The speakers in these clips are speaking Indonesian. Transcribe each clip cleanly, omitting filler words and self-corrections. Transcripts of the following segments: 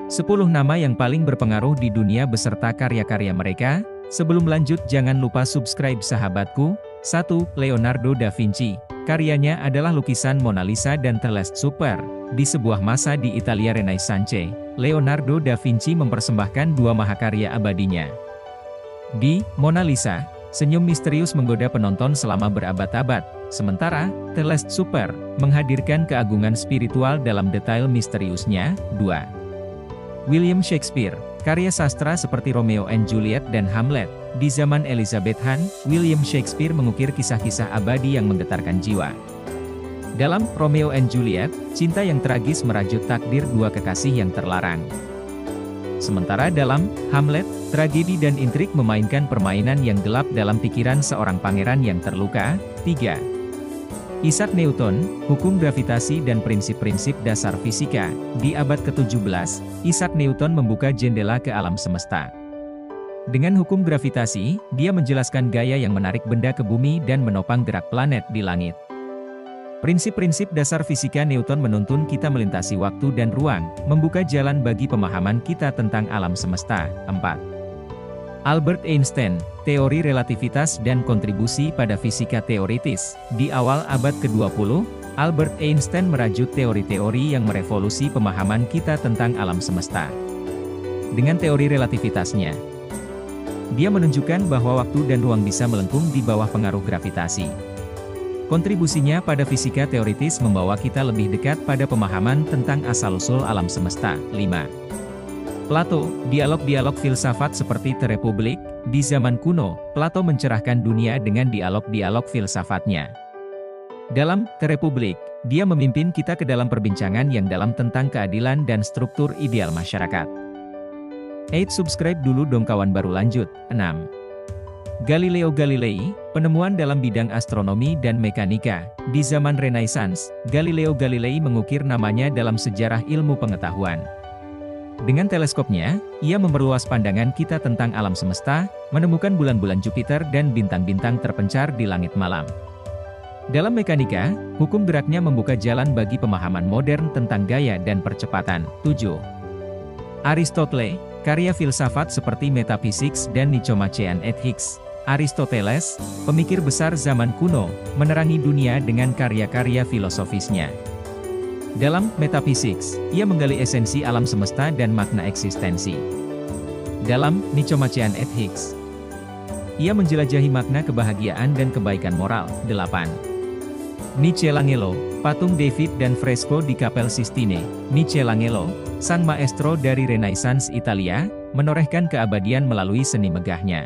10 nama yang paling berpengaruh di dunia beserta karya-karya mereka. Sebelum lanjut jangan lupa subscribe sahabatku. 1. Leonardo da Vinci. Karyanya adalah lukisan Mona Lisa dan Telest Super. Di sebuah masa di Italia Renaissance, Leonardo da Vinci mempersembahkan dua mahakarya abadinya. Di Mona Lisa, senyum misterius menggoda penonton selama berabad-abad. Sementara, Telest Super menghadirkan keagungan spiritual dalam detail misteriusnya. 2. William Shakespeare. Karya sastra seperti Romeo and Juliet dan Hamlet. Di zaman Elizabethan, William Shakespeare mengukir kisah-kisah abadi yang menggetarkan jiwa. Dalam Romeo and Juliet, cinta yang tragis merajut takdir dua kekasih yang terlarang. Sementara dalam Hamlet, tragedi dan intrik memainkan permainan yang gelap dalam pikiran seorang pangeran yang terluka. 3. Isaac Newton, hukum gravitasi dan prinsip-prinsip dasar fisika. Di abad ke-17, Isaac Newton membuka jendela ke alam semesta. Dengan hukum gravitasi, dia menjelaskan gaya yang menarik benda ke bumi dan menopang gerak planet di langit. Prinsip-prinsip dasar fisika Newton menuntun kita melintasi waktu dan ruang, membuka jalan bagi pemahaman kita tentang alam semesta. 4. Albert Einstein, teori relativitas dan kontribusi pada fisika teoritis. Di awal abad ke-20, Albert Einstein merajut teori-teori yang merevolusi pemahaman kita tentang alam semesta. Dengan teori relativitasnya, dia menunjukkan bahwa waktu dan ruang bisa melengkung di bawah pengaruh gravitasi. Kontribusinya pada fisika teoritis membawa kita lebih dekat pada pemahaman tentang asal-usul alam semesta. 5. Plato, dialog-dialog filsafat seperti The Republic. Di zaman kuno, Plato mencerahkan dunia dengan dialog-dialog filsafatnya. Dalam The Republic, dia memimpin kita ke dalam perbincangan yang dalam tentang keadilan dan struktur ideal masyarakat. Subscribe dulu dong kawan, baru lanjut. 6. Galileo Galilei, penemuan dalam bidang astronomi dan mekanika. Di zaman Renaissance, Galileo Galilei mengukir namanya dalam sejarah ilmu pengetahuan. Dengan teleskopnya, ia memperluas pandangan kita tentang alam semesta, menemukan bulan-bulan Jupiter dan bintang-bintang terpencar di langit malam. Dalam mekanika, hukum geraknya membuka jalan bagi pemahaman modern tentang gaya dan percepatan. 7. Aristotle, karya filsafat seperti Metaphysics dan Nicomachean Ethics. Aristoteles, pemikir besar zaman kuno, menerangi dunia dengan karya-karya filosofisnya. Dalam Metaphysics, ia menggali esensi alam semesta dan makna eksistensi. Dalam Nicomachean Ethics, ia menjelajahi makna kebahagiaan dan kebaikan moral. 8. Michelangelo, patung David dan fresko di Kapel Sistine. Michelangelo, sang maestro dari Renaissance Italia, menorehkan keabadian melalui seni megahnya.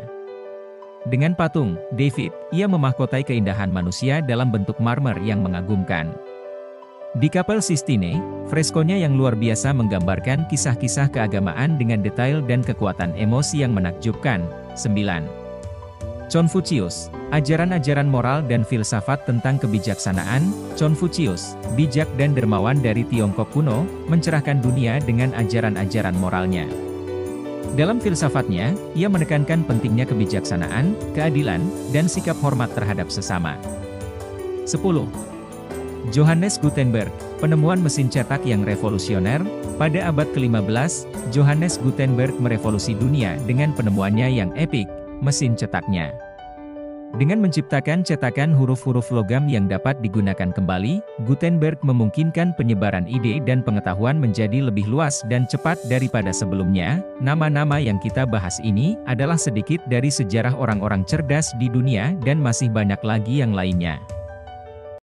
Dengan patung David, ia memahkotai keindahan manusia dalam bentuk marmer yang mengagumkan. Di Kapel Sistine, freskonya yang luar biasa menggambarkan kisah-kisah keagamaan dengan detail dan kekuatan emosi yang menakjubkan. 9. Confucius, ajaran-ajaran moral dan filsafat tentang kebijaksanaan. Confucius, bijak dan dermawan dari Tiongkok kuno, mencerahkan dunia dengan ajaran-ajaran moralnya. Dalam filsafatnya, ia menekankan pentingnya kebijaksanaan, keadilan, dan sikap hormat terhadap sesama. 10. Johannes Gutenberg, penemuan mesin cetak yang revolusioner. Pada abad ke-15, Johannes Gutenberg merevolusi dunia dengan penemuannya yang epik, mesin cetaknya. Dengan menciptakan cetakan huruf-huruf logam yang dapat digunakan kembali, Gutenberg memungkinkan penyebaran ide dan pengetahuan menjadi lebih luas dan cepat daripada sebelumnya. Nama-nama yang kita bahas ini adalah sedikit dari sejarah orang-orang cerdas di dunia dan masih banyak lagi yang lainnya.